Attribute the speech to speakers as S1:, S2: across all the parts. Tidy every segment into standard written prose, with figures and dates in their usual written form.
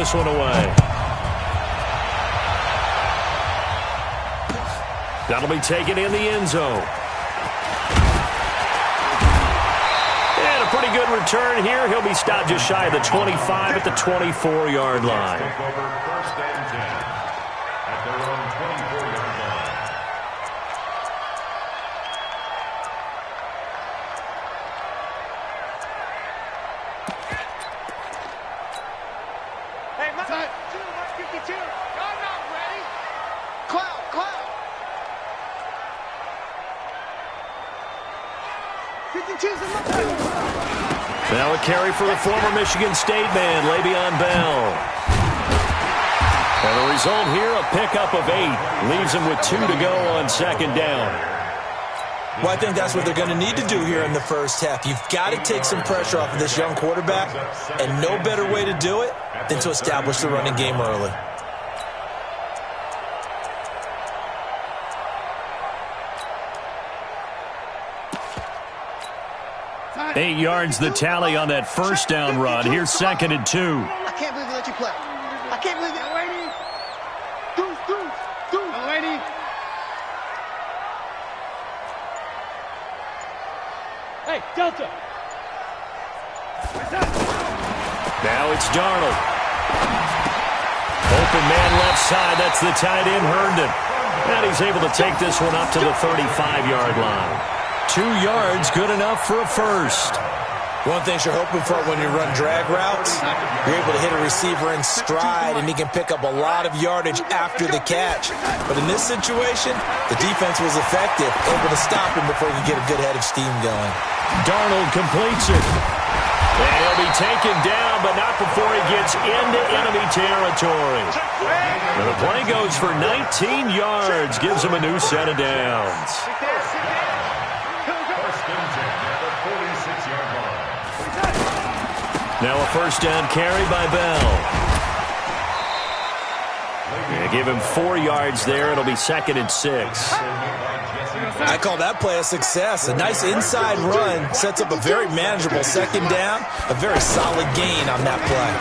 S1: this one away. That'll be taken in the end zone. And a pretty good return here. He'll be stopped just shy of the 25 at the 24-yard line.
S2: Hey, my 152. Y'all not ready? Cloud.
S1: Now a carry for the former Michigan State man, Le'Veon Bell. And the result here, a pickup of 8. Leaves him with 2 to go on second down.
S3: Well, I think that's what they're going to need to do here in the first half. You've got to take some pressure off of this young quarterback, and no better way to do it than to establish the running game early.
S1: Eight yards the tally on that first down run. Here's 2nd and 2.
S2: I can't believe they let you play. I can't believe it. Lady. Deuce. Lady. Hey, Delta.
S1: Now it's Darnold. Open man left side. That's the tight end, Herndon. And he's able to take this one up to the 35-yard line. 2 yards, good enough for a first.
S3: One thing you're hoping for when you run drag routes, you're able to hit a receiver in stride, and he can pick up a lot of yardage after the catch. But in this situation, the defense was effective, able to stop him before he could get a good head of steam going.
S1: Darnold completes it. And he'll be taken down, but not before he gets into enemy territory. And the play goes for 19 yards, gives him a new set of downs. Now a first down carry by Bell. Yeah, give him 4 yards there. It'll be 2nd and 6.
S3: I call that play a success. A nice inside run sets up a very manageable second down. A very solid gain on that play.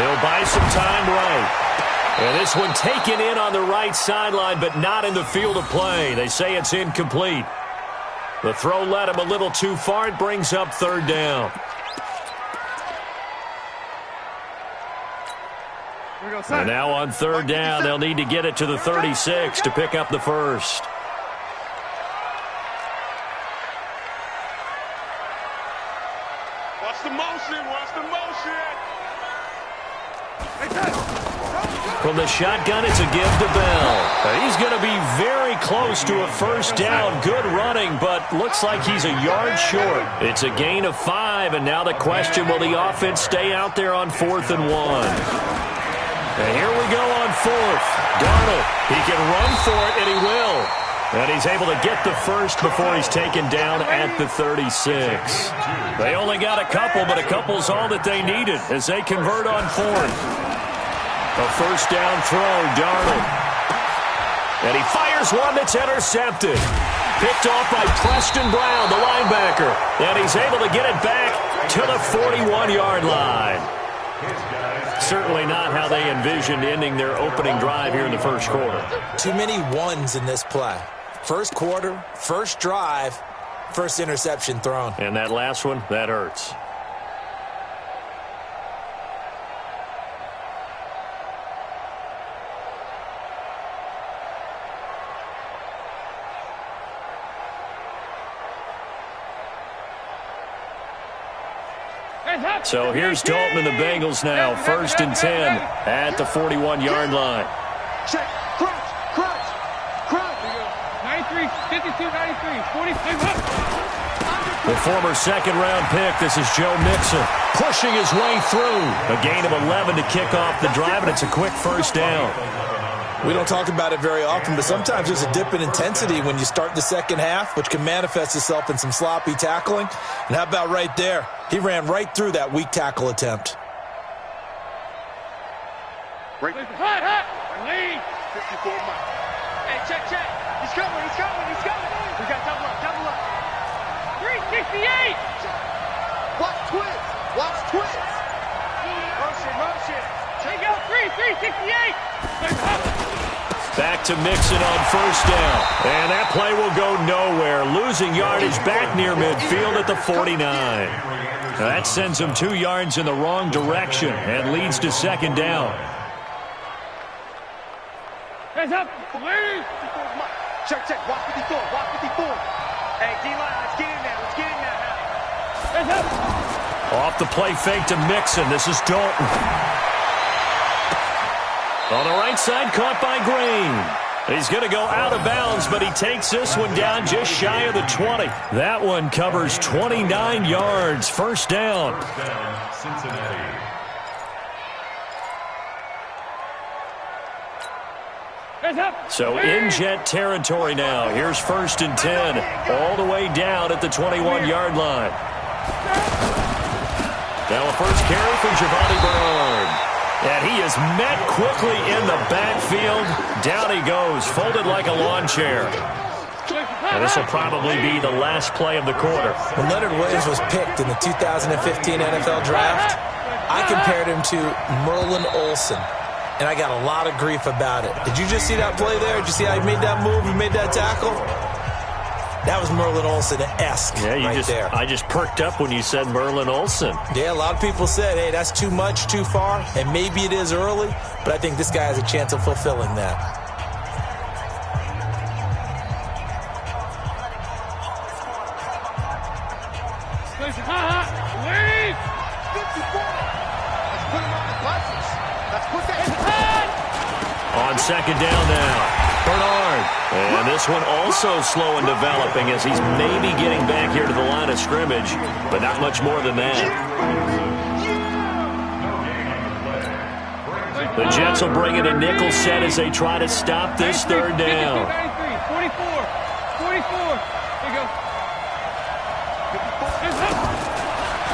S1: He'll buy some time right. And this one taken in on the right sideline, but not in the field of play. They say it's incomplete. The throw led him a little too far. It brings up 3rd down. And now on 3rd down, they'll need to get it to the 36 to pick up the first.
S2: Watch the motion.
S1: From the shotgun, it's a give to Bell. He's going to be very close to a first down. Good running, but looks like he's a yard short. It's a gain of 5, and now the question, will the offense stay out there on 4th and 1? And here we go on 4th. Darnold, he can run for it, and he will. And he's able to get the first before he's taken down at the 36. They only got a couple, but a couple's all that they needed as they convert on 4th. A first down throw, Darnold. And he fires one that's intercepted. Picked off by Preston Brown, the linebacker. And he's able to get it back to the 41-yard line. Certainly not how they envisioned ending their opening drive here in the first quarter.
S3: Too many ones in this play. First quarter, first drive, first interception thrown.
S1: And that last one, that hurts. So here's Dalton and the Bengals now, 1st and 10 at the 41-yard line.
S2: Check, crunch. 93, 52, 93, 46.
S1: The former second-round pick, this is Joe Mixon, pushing his way through. A gain of 11 to kick off the drive, and it's a quick first down.
S3: We don't talk about it very often, but sometimes there's a dip in intensity when you start the second half, which can manifest itself in some sloppy tackling. And how about right there? He ran right through that weak tackle attempt.
S2: Lead. 54 miles. Hey, check. He's coming. We got double up. 368. Watch twins. Motion.
S1: Back to Mixon on first down. And that play will go nowhere. Losing yardage back near midfield at the 49. Now that sends him 2 yards in the wrong direction and leads to second down.
S2: Hands up. Check. Walk 54. Hey, D-line, let's get in there. Hands up.
S1: Off the play fake to Mixon. This is Dalton. On the right side, caught by Green. He's going to go out of bounds, but he takes this one down just shy of the 20. That one covers 29 yards. First down.
S4: Cincinnati.
S1: So in Jet territory now. Here's first and 10. All the way down at the 21-yard line. Now a first carry for Giovanni Bernard. And he is met quickly in the backfield. Down he goes, folded like a lawn chair. And this will probably be the last play of the quarter.
S3: When Leonard Williams was picked in the 2015 NFL Draft, I compared him to Merlin Olsen. And I got a lot of grief about it. Did you just see that play there? Did you see how he made that move? He made that tackle? That was Merlin Olsen-esque there.
S1: I just perked up when you said Merlin Olsen.
S3: Yeah, a lot of people said, hey, that's too much, too far. And maybe it is early, but I think this guy has a chance of fulfilling that.
S1: On second down now, Bernard. And this one also slow in developing as he's maybe getting back here to the line of scrimmage, but not much more than that. The Jets will bring in a nickel set as they try to stop this third down.
S2: 44. There you go.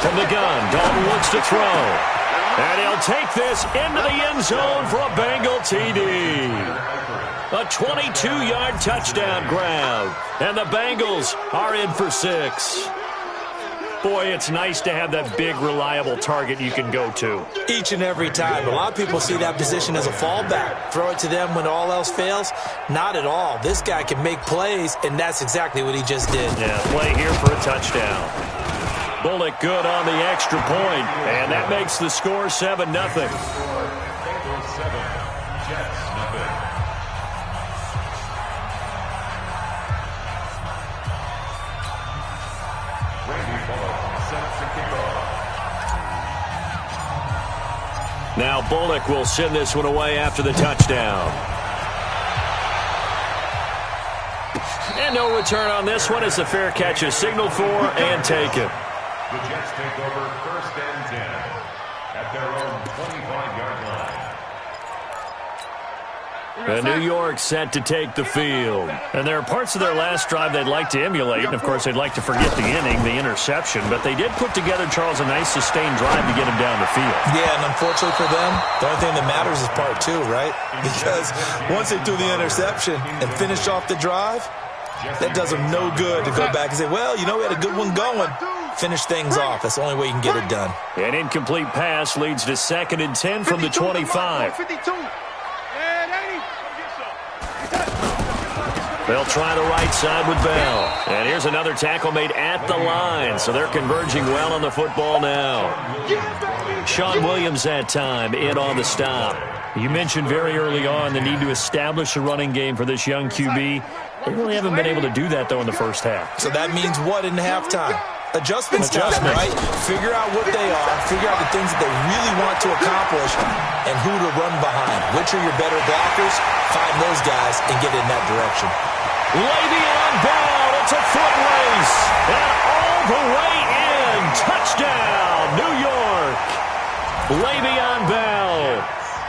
S1: From the gun, Dalton looks to throw. And he'll take this into the end zone for a Bengal TD. A 22-yard touchdown grab. And the Bengals are in for 6. Boy, it's nice to have that big, reliable target you can go to.
S3: Each and every time. A lot of people see that position as a fallback. Throw it to them when all else fails. Not at all. This guy can make plays, and that's exactly what he just did.
S1: Yeah, play here for a touchdown. Bullock good on the extra point, and that makes the score 7-0. Now Bullock will send this one away after the touchdown. And no return on this one as the fair catch is signaled for and taken.
S4: The Jets take over first and 10 at their own 25-yard line.
S1: New York set to take the field. And there are parts of their last drive they'd like to emulate. And, of course, they'd like to forget the inning, the interception. But they did put together, Charles, a nice sustained drive to get him down the field.
S3: Yeah, and unfortunately for them, the only thing that matters is part 2, right? Because once they threw the interception and finished off the drive, that does them no good to go back and say, well, you know, we had a good one going. Finish things off. That's the only way you can get it done.
S1: An incomplete pass leads to second and 10 from the 25. They'll try the right side with Bell. And here's another tackle made at the line. So they're converging well on the football now. Sean Williams that time in on the stop. You mentioned very early on the need to establish a running game for this young QB. They really haven't been able to do that, though, in the first half.
S3: So that means what in halftime? Adjustments time, right? Figure out what they are, figure out the things that they really want to accomplish, and who to run behind. Which are your better blockers? Find those guys and get in that direction.
S1: Le'Veon Bell, it's a foot race, and all the way in. Touchdown, New York. Le'Veon Bell,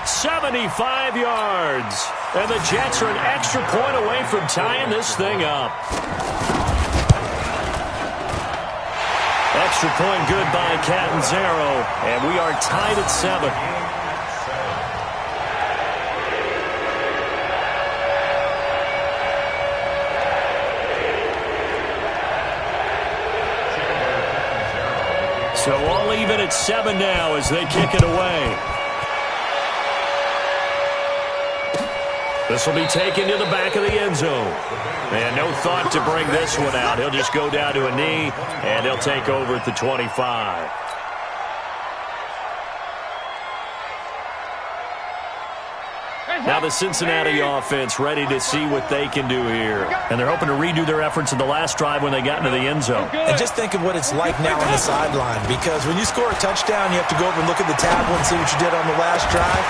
S1: 75 yards, and the Jets are an extra point away from tying this thing up. Extra point good by Catanzaro, and we are tied at 7. So all even at 7 now as they kick it away. This will be taken to the back of the end zone. And no thought to bring this one out. He'll just go down to a knee, and they'll take over at the 25. Now the Cincinnati offense ready to see what they can do here. And they're hoping to redo their efforts in the last drive when they got into the end zone.
S3: And just think of what it's like now on the sideline, because when you score a touchdown, you have to go over and look at the tablet and see what you did on the last drive.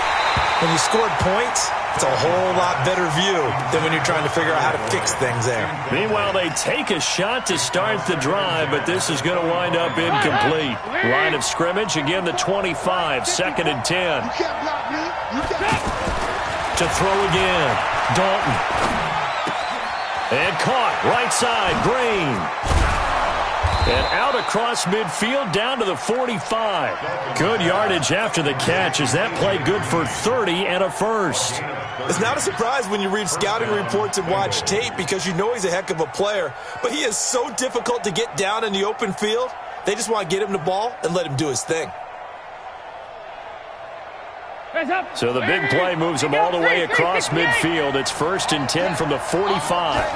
S3: When you scored points, it's a whole lot better view than when you're trying to figure out how to fix things there.
S1: Meanwhile, they take a shot to start the drive, but this is going to wind up incomplete. Line of scrimmage, again the 25, 2nd and 10. To throw again, Dalton. And caught, right side, Green. And out across midfield, down to the 45. Good yardage after the catch as that play good for 30 and a first.
S3: It's not a surprise when you read scouting reports and watch tape because you know he's a heck of a player. But he is so difficult to get down in the open field. They just want to get him the ball and let him do his thing.
S1: So the big play moves him all the way across midfield. It's 1st and 10 from the 45.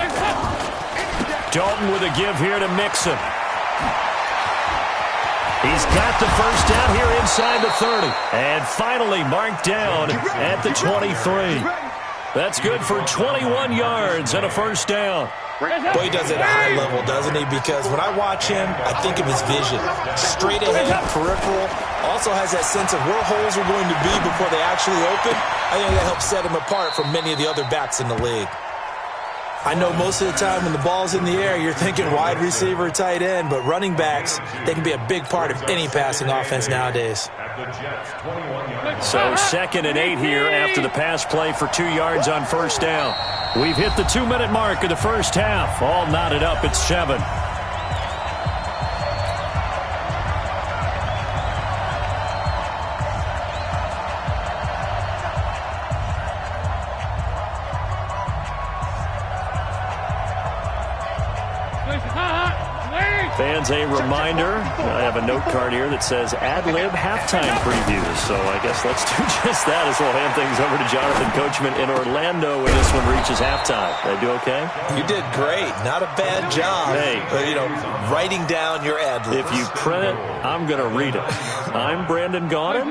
S1: Dalton with a give here to Mixon. He's got the first down here inside the 30. And finally marked down at the 23. That's good for 21 yards and a first down.
S3: Boy, he does it at a high level, doesn't he? Because when I watch him, I think of his vision. Straight ahead, peripheral. Also has that sense of where holes are going to be before they actually open. I think that helps set him apart from many of the other backs in the league. I know most of the time when the ball's in the air, you're thinking wide receiver, tight end, but running backs, they can be a big part of any passing offense nowadays.
S1: So 2nd and 8 here after the pass play for 2 yards on first down. We've hit the 2-minute mark of the first half. All knotted up at 7. Fans, a reminder, I have a note card here that says ad-lib halftime previews. So I guess let's do just that as we'll hand things over to Jonathan Coachman in Orlando when this one reaches halftime. Did I do okay?
S3: You did great. Not a bad job.
S1: Hey.
S3: But, writing down your ad-libs.
S1: If you print it, I'm going to read it. I'm Brandon Gaudin.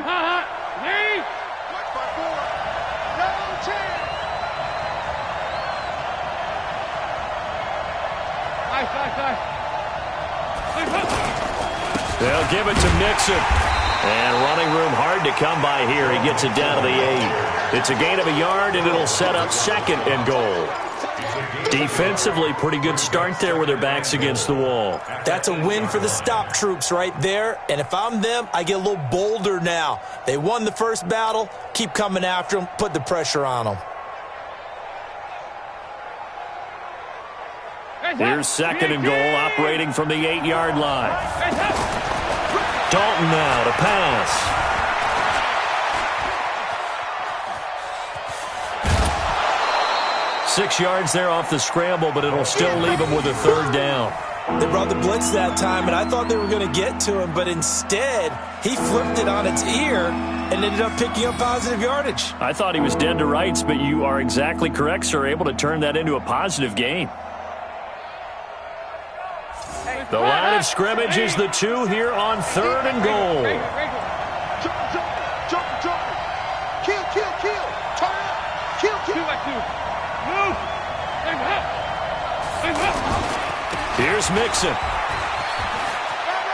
S1: They'll give it to Mixon. And running room hard to come by here. He gets it down to the 8. It's a gain of a yard, and it'll set up 2nd and goal. Defensively, pretty good start there with their backs against the wall.
S3: That's a win for the stop troops right there. And if I'm them, I get a little bolder now. They won the first battle. Keep coming after them. Put the pressure on them.
S1: Here's 2nd and goal, operating from the 8-yard line. Dalton now to pass. Six yards there off the scramble, but it'll still leave him with a 3rd down.
S3: They brought the blitz that time, and I thought they were going to get to him, but instead, he flipped it on its ear and ended up picking up positive yardage.
S1: I thought he was dead to rights, but you are exactly correct, sir, able to turn that into a positive gain. The line of scrimmage is the 2 here on 3rd and goal. Here's Mixon.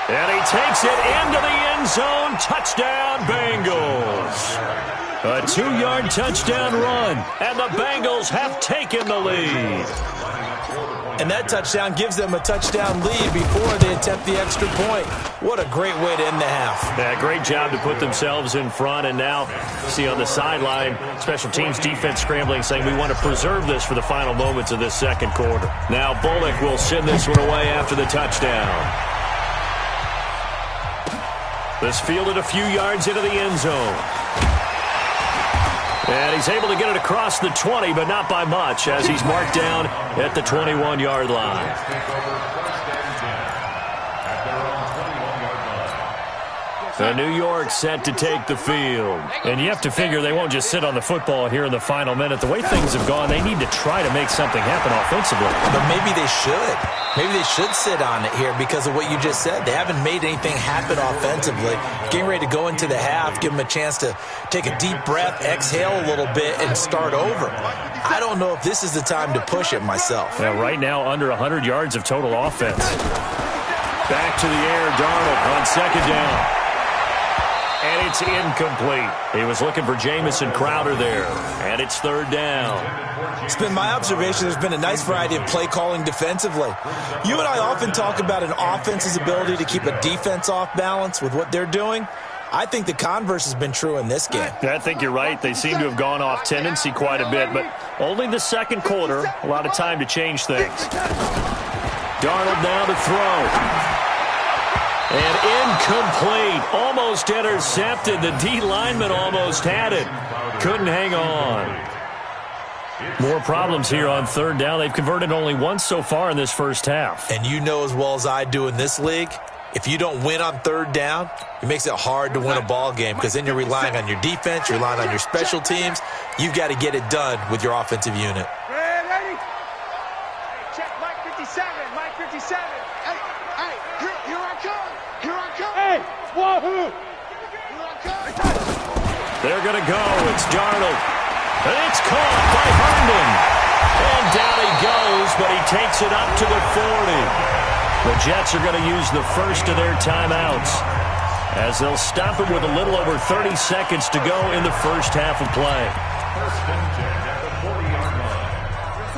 S1: And he takes it into the end zone. Touchdown, Bengals. A 2-yard touchdown run, and the Bengals have taken the lead.
S3: And that touchdown gives them a touchdown lead before they attempt the extra point. What a great way to end the half.
S1: Yeah, great job to put themselves in front. And now, see on the sideline, special teams defense scrambling, saying we want to preserve this for the final moments of this 2nd quarter. Now Bullock will send this one away after the touchdown. This fielded a few yards into the end zone. And he's able to get it across the 20, but not by much, as he's marked down at the 21-yard line. And New York set to take the field. And you have to figure they won't just sit on the football here in the final minute. The way things have gone, they need to try to make something happen offensively.
S3: But maybe they should. Maybe they should sit on it here because of what you just said. They haven't made anything happen offensively. Getting ready to go into the half, give them a chance to take a deep breath, exhale a little bit, and start over. I don't know if this is the time to push it myself.
S1: Yeah, right now, under 100 yards of total offense. Back to the air, Darnold on second down. And it's incomplete. He was looking for Jamison Crowder there. And it's third down.
S3: It's been my observation there's been a nice variety of play calling defensively. You and I often talk about an offense's ability to keep a defense off balance with what they're doing. I think the converse has been true in this game.
S1: I think you're right. They seem to have gone off tendency quite a bit, but only the second quarter. A lot of time to change things. Darnold now to throw. And incomplete. Almost intercepted. The D lineman almost had it. Couldn't hang on. More problems here on third down. They've converted only once so far in this first half.
S3: And you know as well as I do in this league, if you don't win on third down, it makes it hard to win a ball game because then you're relying on your defense, you're relying on your special teams. You've got to get it done with your offensive unit.
S2: Ready? Check Mike 57. Mike 57. Hey, here I come. Here I come. Hey, wahoo! Here I come.
S1: They're going to go. It's Darnold. And it's caught by Herndon. And down he goes, but he takes it up to the 40. The Jets are going to use the first of their timeouts as they'll stop it with a little over 30 seconds to go in the first half of play.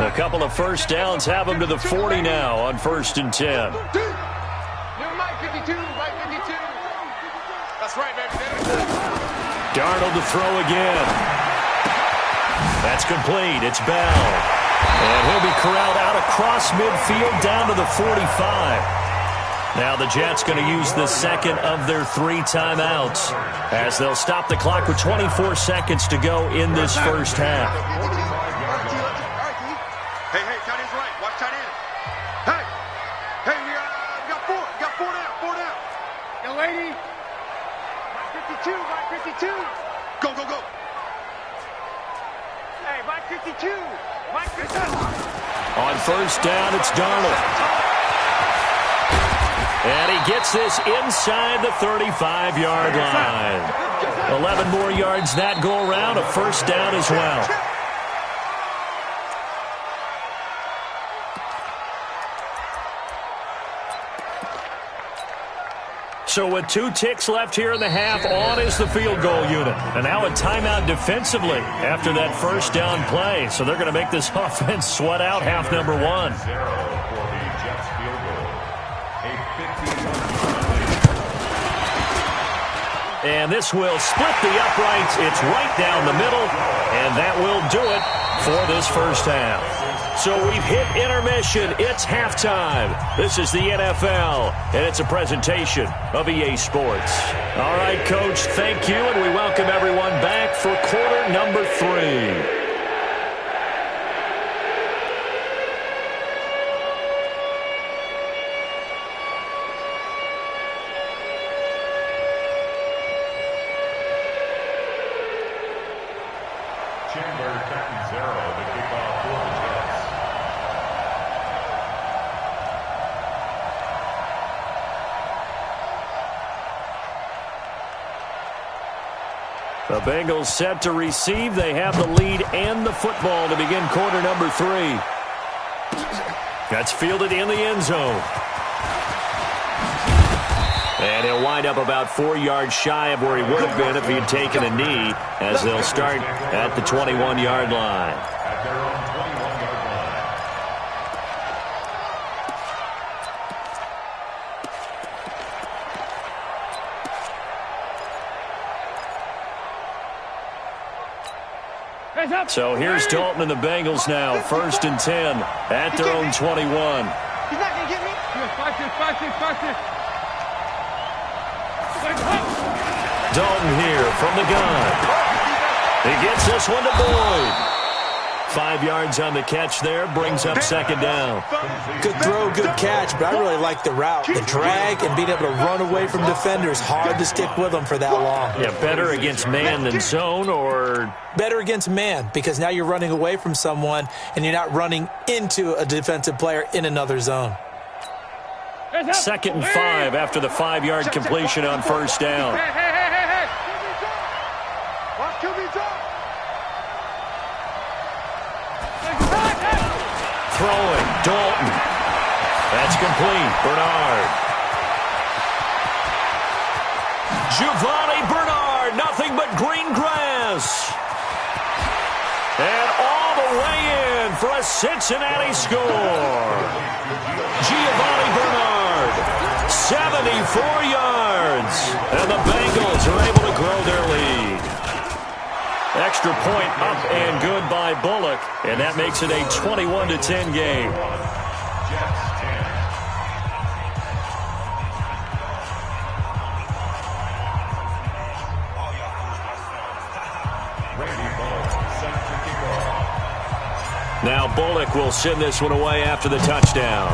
S1: A couple of first downs have them to the 40 now on 1st and 10.
S2: Mike 52, Mike 52. That's right, baby.
S1: Darnold to throw again. That's complete. It's Bell. And he'll be corralled out across midfield down to the 45. Now the Jets going to use the second of their 3 timeouts as they'll stop the clock with 24 seconds to go in this first half.
S2: Hey, tight end's right. Watch tight end. Hey, we got 4. We got 4 down. 4 down. Young lady. Mike 52. Go. Hey, Mike 52. Mike 52.
S1: On first down, it's Darnold. And he gets this inside the 35-yard line. 11 more yards that go around, a first down as well. So with 2 ticks left here in the half, on is the field goal unit. And now a timeout defensively after that first down play. So they're going to make this offense sweat out half number 1. And this will split the uprights. It's right down the middle. And that will do it for this first half. So we've hit intermission. It's halftime. This is the NFL, and it's a presentation of EA Sports. All right, Coach, thank you, and we welcome everyone back for quarter number 3. The Bengals set to receive. They have the lead and the football to begin quarter number 3. That's fielded in the end zone. And he'll wind up about 4 yards shy of where he would have been if he had taken a knee, as they'll start at the 21-yard line. So here's Dalton and the Bengals now, 1st and 10 at their own 21.
S2: He's not going to get me.
S1: Dalton here from the gun. He gets this one to Boyd. 5 yards on the catch there. Brings up second down.
S3: Good throw, good catch, but I really like the route. The drag and being able to run away from defenders. Hard to stick with them for that long.
S1: Yeah, better against man than zone, or?
S3: Better against man, because now you're running away from someone and you're not running into a defensive player in another zone.
S1: 2nd and 5 after the 5-yard completion on first down. Throwing, Dalton. That's complete. Bernard. Giovanni Bernard, nothing but green grass. And all the way in for a Cincinnati score. Giovanni Bernard, 74 yards. And the Bengals are able to grow their lead. Extra point up and good by Bullock. And that makes it a 21-10 game. Now Bullock will send this one away after the touchdown.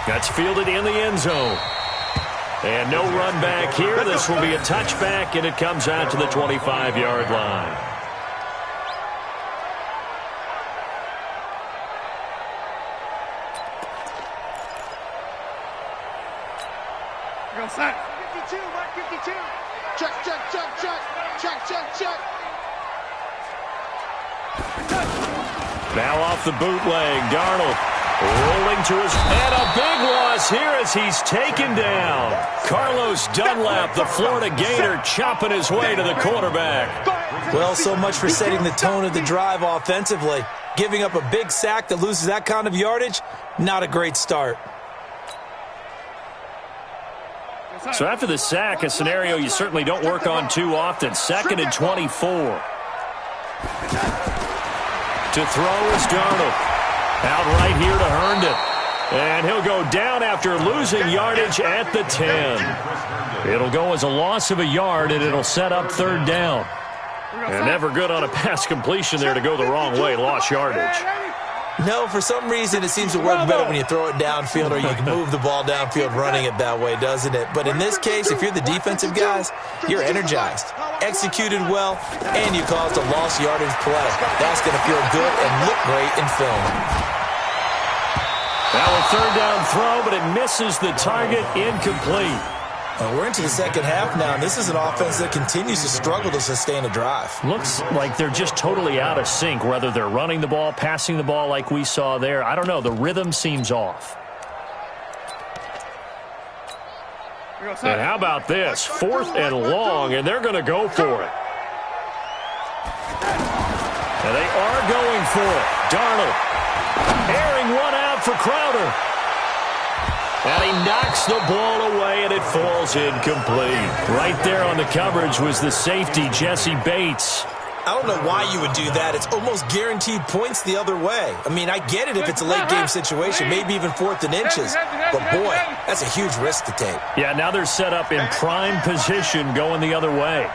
S1: That's fielded in the end zone. And no run back here. This will be a touchback, and it comes out to the 25-yard line.
S2: Go set. 52, Mark 52. Check, check, check, check. Check, check, check.
S1: Now off the bootleg, Darnold rolling to his, and a big loss here as he's taken down. Carlos Dunlap, the Florida Gator, chopping his way to the quarterback.
S3: Well, so much for setting the tone of the drive offensively. Giving up a big sack that loses that kind of yardage, not a great start.
S1: So after the sack, a scenario you certainly don't work on too often. 2nd and 24. To throw is Darnold. Out right here to Herndon. And he'll go down after losing yardage at the 10. It'll go as a loss of a yard, and it'll set up 3rd down. And never good on a pass completion there to go the wrong way. Lost yardage.
S3: No, for some reason it seems to work better when you throw it downfield or you can move the ball downfield running it that way, doesn't it? But in this case, if you're the defensive guys, you're energized, executed well, and you caused a lost yardage play. That's going to feel good and look great in film.
S1: Now a 3rd down throw, but it misses the target, incomplete.
S3: We're into the second half now, and this is an offense that continues to struggle to sustain a drive.
S1: Looks like they're just totally out of sync, whether they're running the ball, passing the ball like we saw there. I don't know. The rhythm seems off. And how about this? 4th and long, and they're going to go for it. And they are going for it. Darnold airing one out for Crowder. And he knocks the ball away, and it falls incomplete. Right there on the coverage was the safety, Jesse Bates.
S3: I don't know why you would do that. It's almost guaranteed points the other way. I mean, I get it if it's a late-game situation, maybe even 4th and inches. But, boy, that's a huge risk to take.
S1: Yeah, now they're set up in prime position going the other way.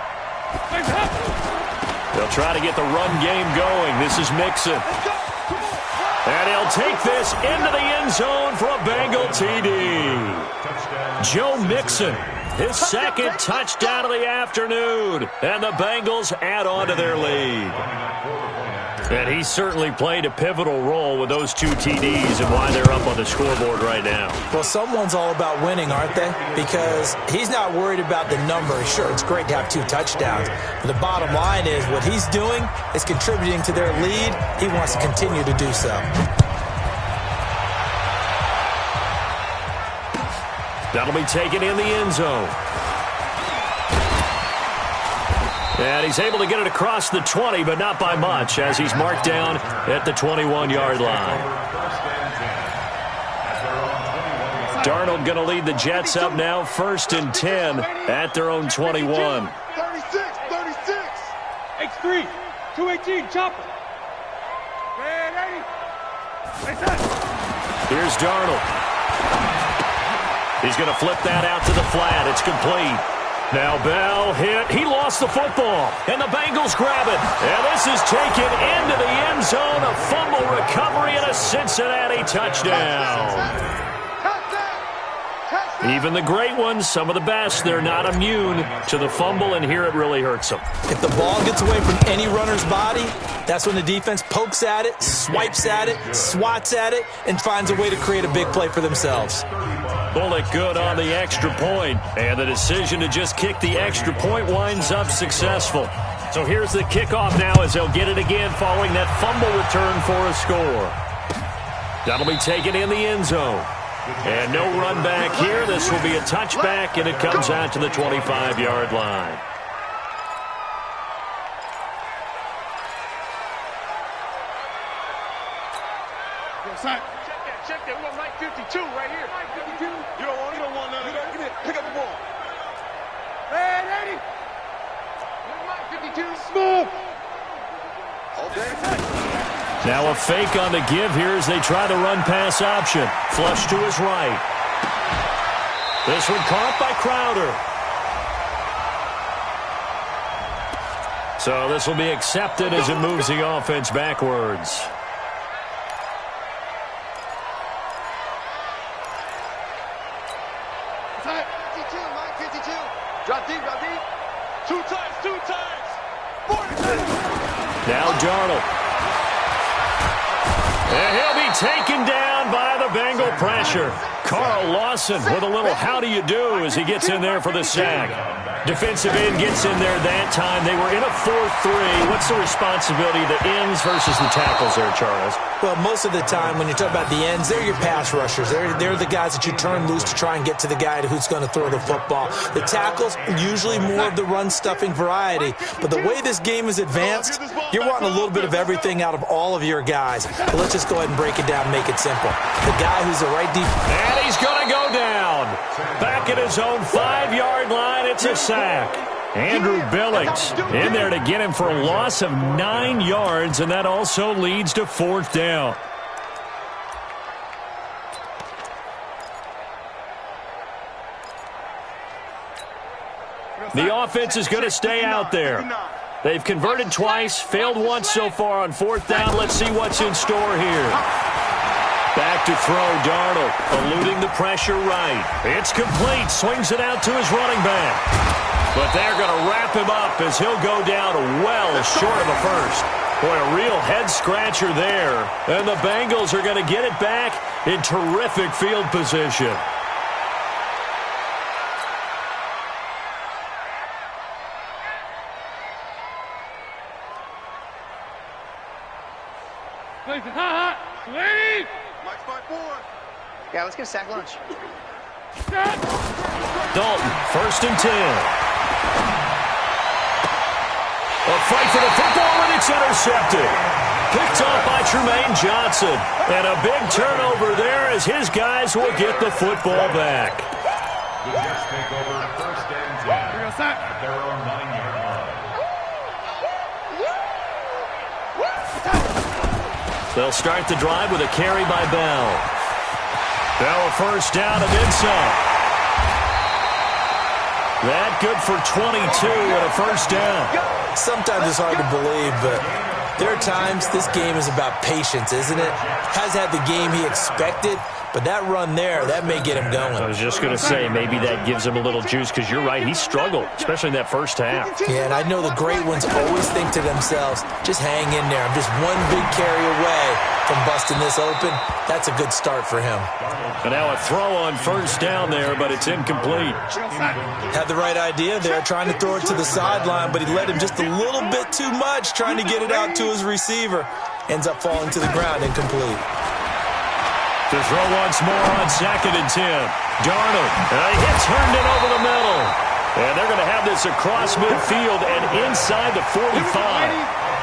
S1: They'll try to get the run game going. This is Mixon. And he'll take this into the end zone for a Bengal TD. Joe Mixon, his 2nd touchdown of the afternoon. And the Bengals add on to their lead. And he certainly played a pivotal role with those 2 TDs and why they're up on the scoreboard right now.
S3: Well, someone's all about winning, aren't they? Because he's not worried about the number. Sure, it's great to have 2 touchdowns. But the bottom line is what he's doing is contributing to their lead. He wants to continue to do so.
S1: That'll be taken in the end zone. And he's able to get it across the 20, but not by much, as he's marked down at the 21-yard line. Darnold going to lead the Jets up now, 1st and 10 at their own 21.
S2: 36, 36.
S5: X3, 218, chopper.
S1: Here's Darnold. He's going to flip that out to the flat. It's complete. Now Bell hit. He lost the football. And the Bengals grab it. And this is taken into the end zone. A fumble recovery and a Cincinnati touchdown. Even the great ones, some of the best, they're not immune to the fumble, and here it really hurts them.
S3: If the ball gets away from any runner's body, that's when the defense pokes at it, swipes at it, swats at it, and finds a way to create a big play for themselves.
S1: Bullet good on the extra point, and the decision to just kick the extra point winds up successful. So here's the kickoff now as they'll get it again following that fumble return for a score. That'll be taken in the end zone. And no run back here. This will be a touchback, and it comes out to the 25-yard line.
S2: Check that. We want Mike 52 right here. Mike 52. You don't want none of that. Get it. Pick up the ball. Hey, lady. Mike 52. Smooth. Okay.
S1: Now a fake on the give here as they try the run-pass option. Flush to his right. This one caught by Crowder. So this will be accepted as it moves the offense backwards.
S2: Mike 52. Drop deep. Two times. 40.
S1: Now Darnold. And he'll be taken down by the Bengal pressure. Carl Lawson with a little how do you do as he gets in there for the sack. Defensive end gets in there that time. They were in a 4-3. What's the responsibility of the ends versus the tackles there, Charles?
S3: Well, most of the time when you talk about the ends, they're your pass rushers. They're the guys that you turn loose to try and get to the guy who's going to throw the football. The tackles, usually more of the run-stuffing variety. But the way this game is advanced, you're wanting a little bit of everything out of all of your guys. But let's just go ahead and break it down and make it simple. The guy who's the right deep...
S1: And he's going to go down. Back at his own 5-yard line, it's a sack. Andrew Billings in there to get him for a loss of 9 yards, and that also leads to 4th down. The offense is going to stay out there. They've converted twice, failed once so far on 4th down. Let's see what's in store here. Back to throw, Darnold, eluding the pressure right. It's complete, swings it out to his running back. But they're going to wrap him up as he'll go down well short of a first. Boy, a real head-scratcher there. And the Bengals are going to get it back in terrific field position.
S2: Yeah, let's get a sack lunch.
S1: Dalton, 1st and 10. A fight for the football, and it's intercepted. Picked off by Tremaine Johnson. And a big turnover there as his guys will get the football back.
S4: The Jets take over 1st and 10 at their own 9-yard line.
S1: They'll start the drive with a carry by Bell. Bell a 1st down and then some. That good for 22 and a 1st down.
S3: Sometimes it's hard to believe, but there are times this game is about patience, isn't it? Has had the game he expected, but that run there, that may get him going.
S1: I was just going to say, maybe that gives him a little juice, because you're right, he struggled, especially in that 1st half.
S3: Yeah, and I know the great ones always think to themselves, just hang in there. I'm just one big carry away from busting this open. That's a good start for him.
S1: And now a throw on 1st down there, but it's incomplete.
S3: Had the right idea there, trying to throw it to the sideline, but he led him just a little bit too much, trying to get it out to his receiver. Ends up falling to the ground, incomplete.
S1: To throw once more on 2nd and 10. Darnold, he hits Herndon over the middle. And they're going to have this across midfield and inside the 45.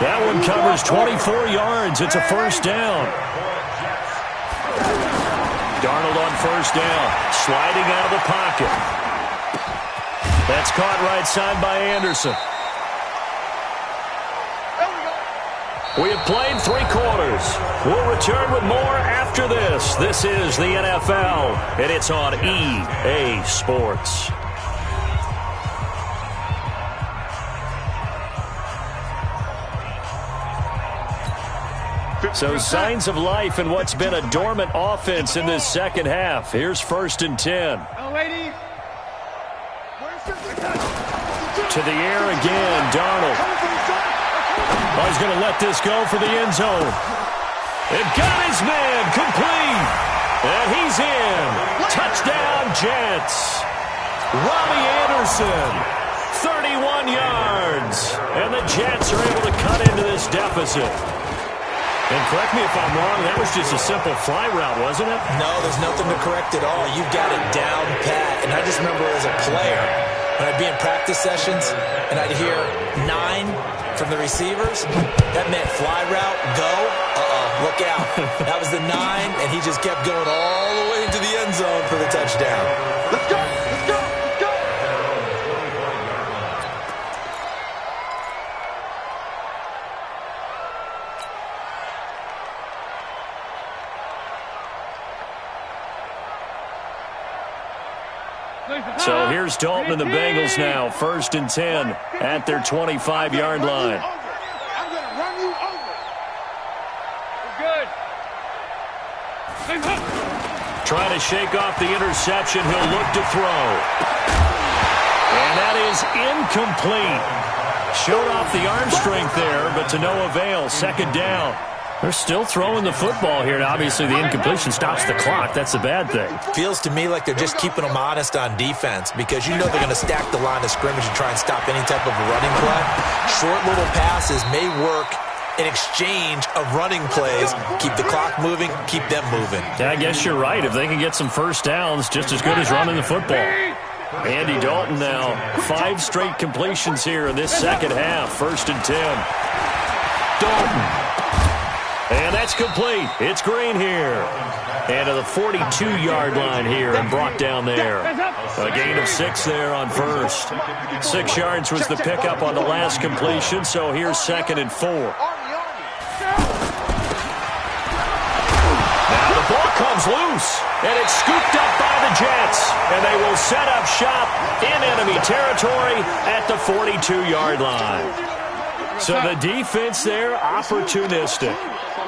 S1: That one covers 24 yards. It's a 1st down. Darnold on 1st down, sliding out of the pocket. That's caught right side by Anderson. We have played 3 quarters. We'll return with more after this. This is the NFL, and it's on EA Sports. So signs of life in what's been a dormant offense in this second half. Here's 1st and 10. To the air again, Darnold. Oh, he's going to let this go for the end zone. It got his man complete. And he's in. Touchdown, Jets. Robbie Anderson, 31 yards. And the Jets are able to cut into this deficit. And correct me if I'm wrong, that was just a simple fly route, wasn't it?
S3: No, there's nothing to correct at all. You've got it down pat. And I just remember as a player, when I'd be in practice sessions and I'd hear 9 from the receivers, that meant fly route, go, look out. That was the 9, and he just kept going all the way into the end zone for the touchdown.
S2: Let's go, let's go, let's go.
S1: So here's Dalton and the Bengals now. 1st and 10 at their 25-yard line.
S2: I'm going to run you over.
S5: Good.
S1: Trying to shake off the interception. He'll look to throw. And that is incomplete. Showed off the arm strength there, but to no avail. 2nd down. They're still throwing the football here. Now, obviously, the incompletion stops the clock. That's a bad thing.
S3: Feels to me like they're just keeping them honest on defense because you know they're going to stack the line of scrimmage and try and stop any type of a running play. Short little passes may work in exchange of running plays. Keep the clock moving, keep them moving.
S1: Yeah, I guess you're right. If they can get some first downs, just as good as running the football. Andy Dalton now. 5 straight completions here in this second half. 1st and 10. Dalton. And that's complete. It's Green here. And to the 42-yard line here and brought down there. A gain of 6 there on 1st. 6 yards was the pickup on the last completion, so here's 2nd and 4. Now the ball comes loose, and it's scooped up by the Jets. And they will set up shop in enemy territory at the 42-yard line. So the defense there, opportunistic.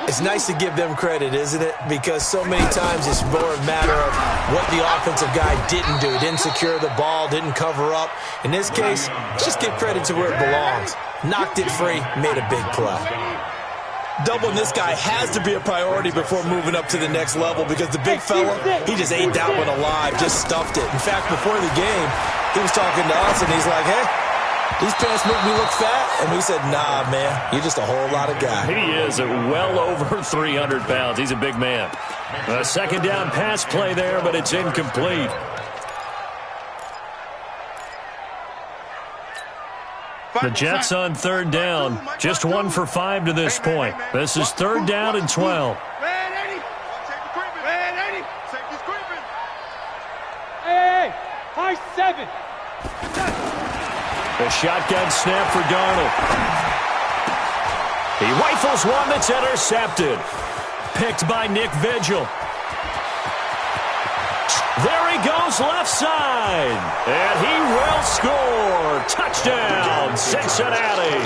S3: It's nice to give them credit, isn't it? Because so many times it's more a matter of what the offensive guy didn't do. Didn't secure the ball, didn't cover up. In this case, let's just give credit to where it belongs. Knocked it free, made a big play. Doubling this guy has to be a priority before moving up to the next level because the big fella, he just ate that one alive, just stuffed it. In fact, before the game, he was talking to us, and he's like, hey, these pants make me look fat. And we said, nah, man, you're just a whole lot of guy.
S1: He is well over 300 pounds. He's a big man. A 2nd down pass play there, but it's incomplete. The Jets on 3rd down. Just 1 for 5 to this point. This is 3rd down and 12.
S5: Hey, high 7.
S1: A shotgun snap for Darnold. He rifles one that's intercepted. Picked by Nick Vigil. There he goes left side. And he will score. Touchdown, Cincinnati.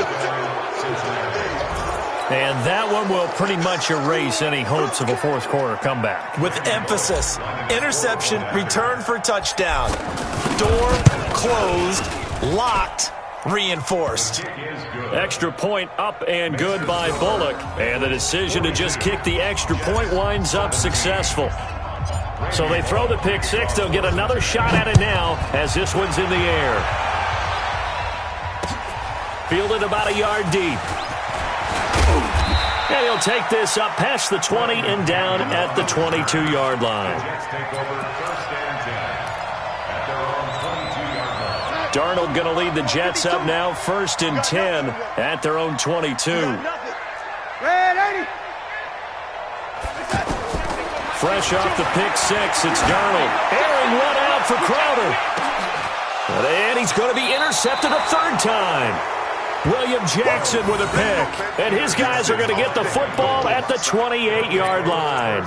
S1: And that one will pretty much erase any hopes of a 4th quarter comeback.
S3: With emphasis. Interception, return for touchdown. Door closed. Locked, reinforced.
S1: Extra point up and good by Bullock. And the decision to just kick the extra point winds up successful. So they throw the pick 6. They'll get another shot at it now as this one's in the air. Fielded about a yard deep. And he'll take this up past the 20 and down at the 22-yard line. Darnold going to lead the Jets up now, 1st and 10 at their own 22. Fresh off the pick 6, it's Darnold. Airing one out for Crowder. And he's going to be intercepted a 3rd time. William Jackson with a pick. And his guys are going to get the football at the 28-yard line.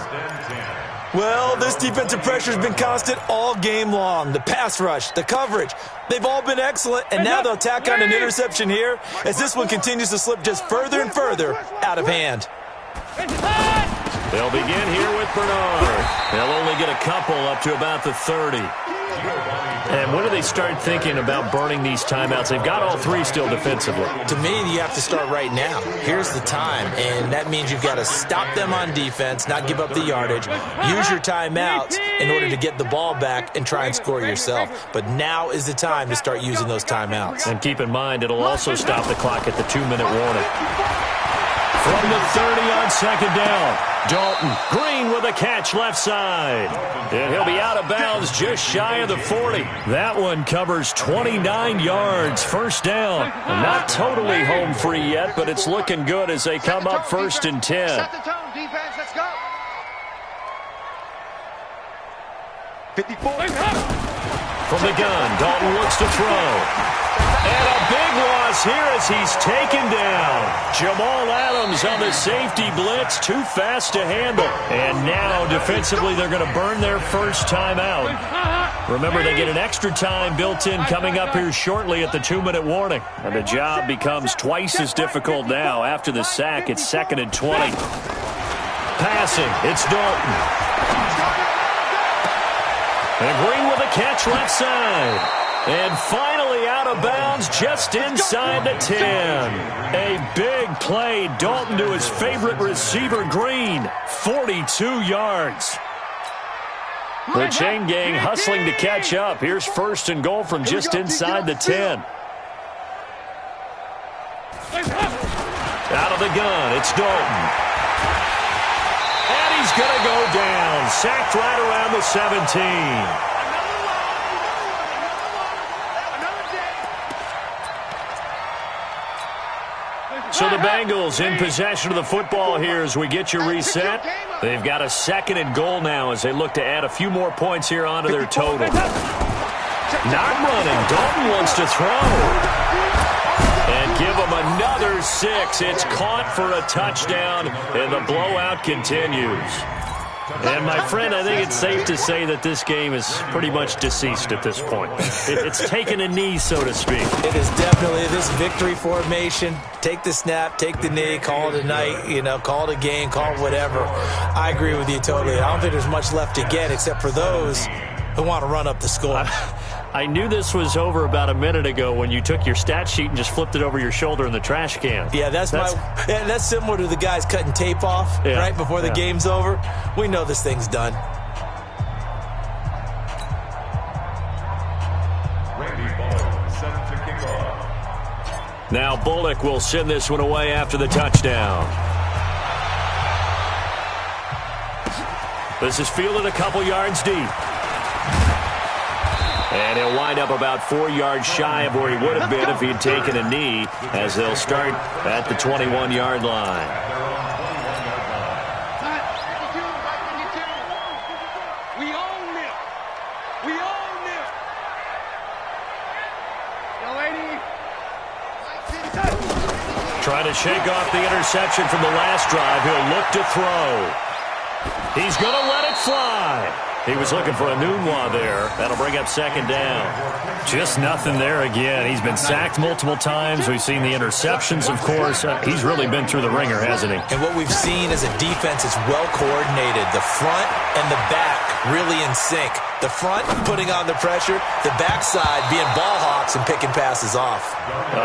S3: Well, this defensive pressure has been constant all game long. The pass rush, the coverage, they've all been excellent, and now they'll tack on an interception here as this one continues to slip just further and further out of hand.
S1: They'll begin here with Bernard. They'll only get a couple up to about the 30. And when do they start thinking about burning these timeouts? They've got all three still defensively.
S3: To me, you have to start right now. Here's the time, and that means you've got to stop them on defense, not give up the yardage, use your timeouts in order to get the ball back and try and score yourself. But now is the time to start using those timeouts.
S1: And keep in mind, it'll also stop the clock at the 2-minute warning. From the 30 on second down, Dalton. Green with a catch left side. And he'll be out of bounds just shy of the 40. That one covers 29 yards. First down. Not totally home free yet, but it's looking good as they come up first and 10.
S2: Set the tone, defense. Let's go. 54.
S1: From the gun, Dalton looks to throw. And a big loss here as he's taken down. Jamal Adams on the safety blitz, too fast to handle. And now, defensively, they're going to burn their first time out. Remember, they get an extra time built in coming up here shortly at the 2-minute warning. And the job becomes twice as difficult now. After the sack, it's 2nd and 20. Passing, it's Dalton. And Green with a catch left side. And finally out of bounds just inside the 10. A big play. Dalton to his favorite receiver, Green. 42 yards. The chain gang hustling to catch up. Here's first and goal from just inside the 10. Out of the gun, it's Dalton. And he's going to go down. Sacked right around the 17. So the Bengals in possession of the football here as we get you reset. They've got a 2nd and goal now as they look to add a few more points here onto their total. Not running. Dalton wants to throw. And give him another 6. It's caught for a touchdown, and the blowout continues. And, my friend, I think it's safe to say that this game is pretty much deceased at this point. It's taken a knee, so to speak.
S3: It is definitely this victory formation. Take the snap, take the knee, call it a night, call it a game, call it whatever. I agree with you totally. I don't think there's much left to get except for those who want to run up the score.
S1: I knew this was over about a minute ago when you took your stat sheet and just flipped it over your shoulder in the trash can.
S3: Yeah, that's similar to the guys cutting tape off right before the game's over. We know this thing's done.
S1: Now Bullock will send this one away after the touchdown. This is fielded a couple yards deep. And he'll wind up about 4 yards shy of where he would have been if he'd taken a knee, as they'll start at the 21-yard line.
S2: We own it. We own it. Yo, lady.
S1: Trying to shake off the interception from the last drive. He'll look to throw. He's going to let it fly. He was looking for a Nunwa there. That'll bring up 2nd down. Just nothing there again. He's been sacked multiple times. We've seen the interceptions, of course. He's really been through the ringer, hasn't he?
S3: And what we've seen is a defense that's well coordinated. The front and the back really in sync. The front putting on the pressure, the backside being ball hawks and picking passes off.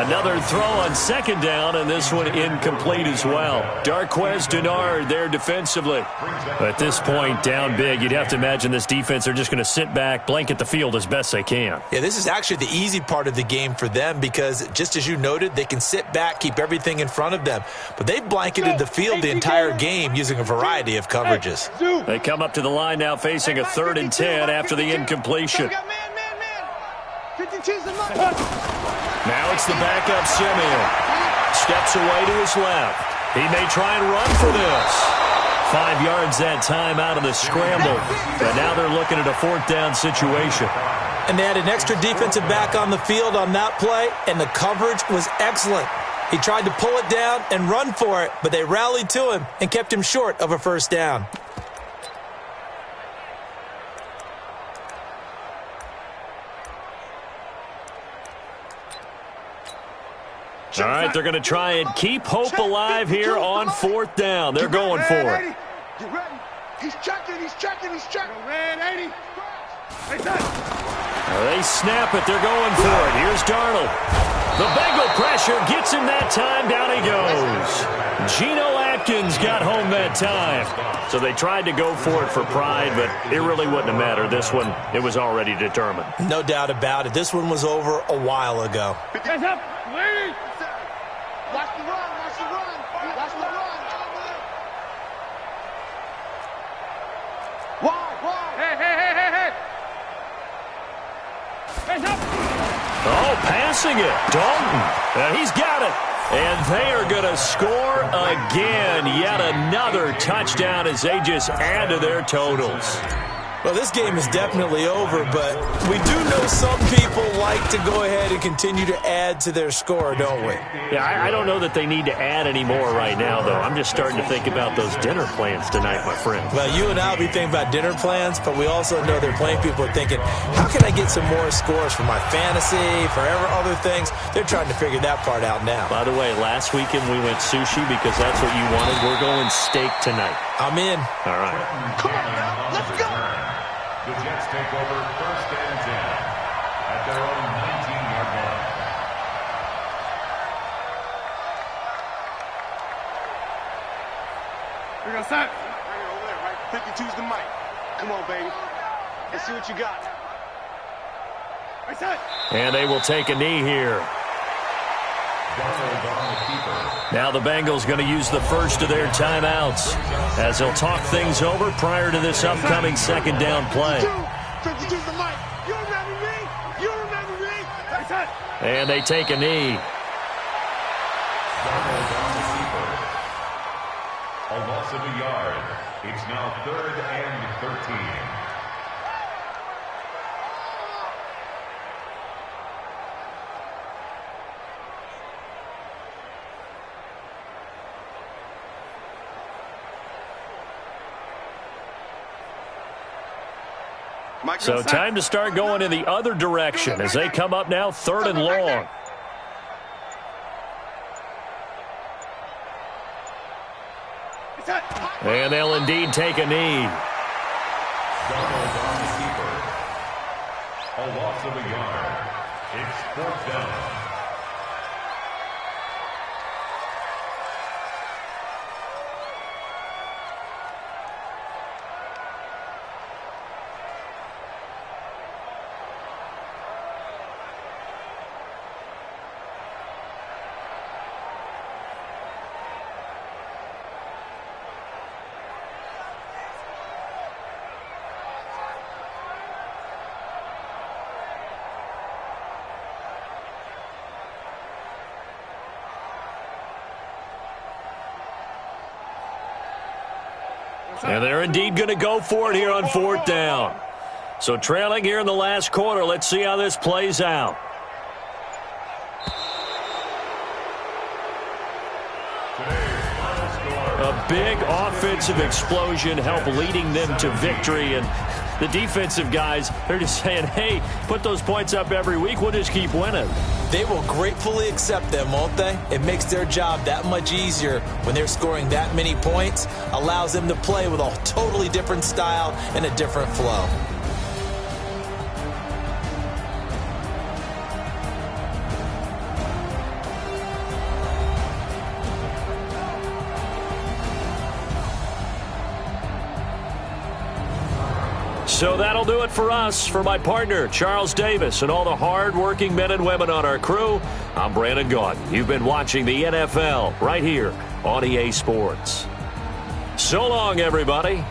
S1: Another throw on 2nd down, and this one incomplete as well. Darquez Denard there defensively. At this point, down big, you'd have to imagine this defense, they're just going to sit back, blanket the field as best they can.
S3: Yeah, this is actually the easy part of the game for them because, just as you noted, they can sit back, keep everything in front of them. But they've blanketed the field the entire game using a variety of coverages.
S1: They come up to the line now facing a 3rd and 10 after the incompletion.
S2: Now
S1: it's the backup Simeon. Steps away to his left. He may try and run for this. 5 yards that time out of the scramble. But now they're looking at a 4th down situation.
S3: And they had an extra defensive back on the field on that play, and the coverage was excellent. He tried to pull it down and run for it, but they rallied to him and kept him short of a 1st down.
S1: All right, they're going to try and keep hope alive here on 4th down. They're going for it.
S2: You ready? He's checking. Red 80.
S1: They snap it. They're going for it. Here's Darnold. The Bengal pressure gets him that time. Down he goes. Geno Atkins got home that time. So they tried to go for it for pride, but it really wouldn't have mattered. This one, it was already determined.
S3: No doubt about it. This one was over a while ago.
S5: Hands up. Wait.
S2: Watch the run. Why?
S5: Hey. Hands up.
S1: Oh, passing it. Dalton. He's got it. And they are going to score again. Yet another touchdown as they just add to their totals.
S3: Well, this game is definitely over, but we do know some people like to go ahead and continue to add to their score, don't we?
S1: Yeah, I don't know that they need to add any more right now, though. I'm just starting to think about those dinner plans tonight, my friend.
S3: Well, you and I will be thinking about dinner plans, but we also know there are plenty of people are thinking, how can I get some more scores for my fantasy, for other things? They're trying to figure that part out now.
S1: By the way, last weekend we went sushi because that's what you wanted. We're going steak tonight.
S3: I'm in.
S1: All right.
S2: Come on now. Let's go.
S4: The Jets take over 1st and 10 at their own 19-yard line.
S5: We're going to set.
S2: Right over there, right? 52's the mic. Come on, baby. Let's see what you got.
S5: Right set.
S1: And they will take a knee here. Now the Bengals going to use the first of their timeouts as they'll talk things over prior to this upcoming 2nd down play.
S2: 52's the mic. You remember me?
S5: Right set.
S1: And they take a knee.
S4: A loss of a yard. It's now 3rd and 13.
S1: So time to start going in the other direction as they come up now 3rd and long. And they'll indeed take a knee.
S4: A loss of a yard. It's 4th down.
S1: And they're indeed going to go for it here on 4th down. So trailing here in the last quarter. Let's see how this plays out. A big offensive explosion helped leading them to victory. And the defensive guys, they're just saying, hey, put those points up every week. We'll just keep winning.
S3: They will gratefully accept them, won't they? It makes their job that much easier when they're scoring that many points. Allows them to play with a totally different style and a different flow.
S1: So that'll do it for us. For my partner, Charles Davis, and all the hard-working men and women on our crew, I'm Brandon Gaudin. You've been watching the NFL right here on EA Sports. So long, everybody.